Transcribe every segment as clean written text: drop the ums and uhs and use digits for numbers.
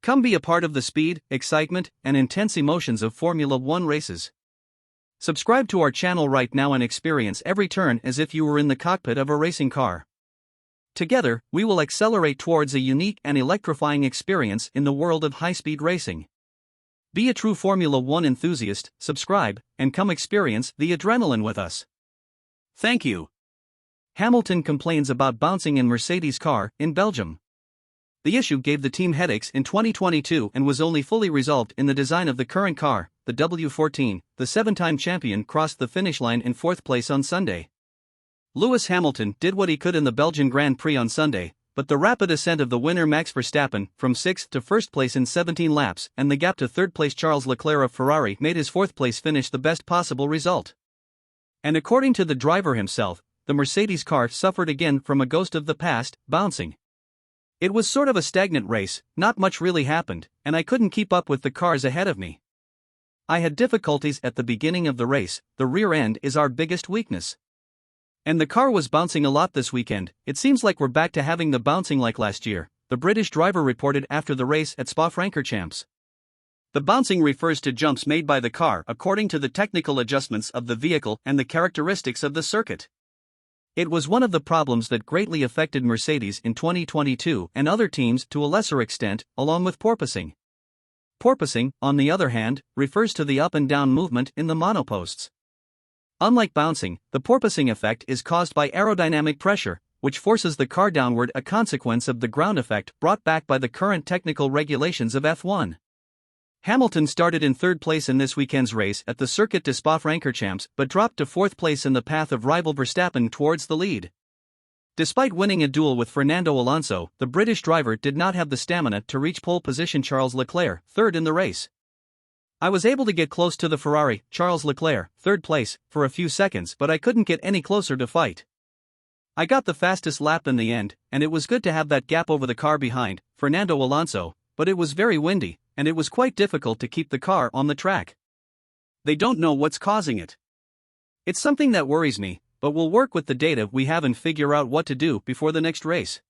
Come be a part of the speed, excitement, and intense emotions of Formula One races. Subscribe to our channel right now and experience every turn as if you were in the cockpit of a racing car. Together, we will accelerate towards a unique and electrifying experience in the world of high-speed racing. Be a true Formula One enthusiast, subscribe, and come experience the adrenaline with us. Thank you. Hamilton complains about bouncing in Mercedes' car in Belgium. The issue gave the team headaches in 2022 and was only fully resolved in the design of the current car, the W14. The seven-time champion crossed the finish line in fourth place on Sunday. Lewis Hamilton did what he could in the Belgian Grand Prix on Sunday, but the rapid ascent of the winner Max Verstappen from 6th to first place in 17 laps and the gap to third place Charles Leclerc of Ferrari made his fourth place finish the best possible result. And according to the driver himself, the Mercedes car suffered again from a ghost of the past, bouncing. It was sort of a stagnant race, not much really happened, and I couldn't keep up with the cars ahead of me. I had difficulties at the beginning of the race. The rear end is our biggest weakness. And the car was bouncing a lot this weekend. It seems like we're back to having the bouncing like last year, the British driver reported after the race at Spa-Francorchamps. The bouncing refers to jumps made by the car according to the technical adjustments of the vehicle and the characteristics of the circuit. It was one of the problems that greatly affected Mercedes in 2022 and other teams to a lesser extent, along with porpoising. Porpoising, on the other hand, refers to the up and down movement in the monoposts. Unlike bouncing, the porpoising effect is caused by aerodynamic pressure, which forces the car downward, a consequence of the ground effect brought back by the current technical regulations of F1. Hamilton started in third place in this weekend's race at the Circuit de Spa-Francorchamps but dropped to fourth place in the path of rival Verstappen towards the lead. Despite winning a duel with Fernando Alonso, the British driver did not have the stamina to reach pole position Charles Leclerc, third in the race. I was able to get close to the Ferrari, Charles Leclerc, third place, for a few seconds, but I couldn't get any closer to fight. I got the fastest lap in the end, and it was good to have that gap over the car behind Fernando Alonso, but it was very windy, and it was quite difficult to keep the car on the track. They don't know what's causing it. It's something that worries me, but we'll work with the data we have and figure out what to do before the next race.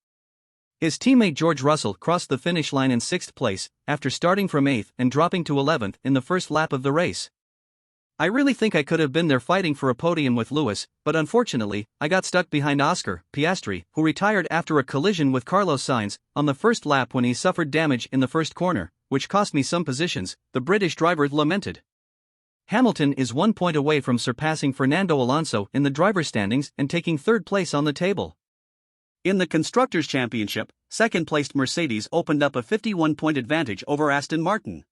His teammate George Russell crossed the finish line in 6th place, after starting from 8th and dropping to 11th in the first lap of the race. I really think I could have been there fighting for a podium with Lewis, but unfortunately, I got stuck behind Oscar Piastri, who retired after a collision with Carlos Sainz on the first lap when he suffered damage in the first corner, which cost me some positions, the British driver lamented. Hamilton is 1 point away from surpassing Fernando Alonso in the driver's standings and taking third place on the table. In the Constructors' Championship, second-placed Mercedes opened up a 51-point advantage over Aston Martin.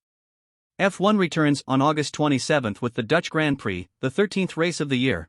F1 returns on August 27 with the Dutch Grand Prix, the 13th race of the year,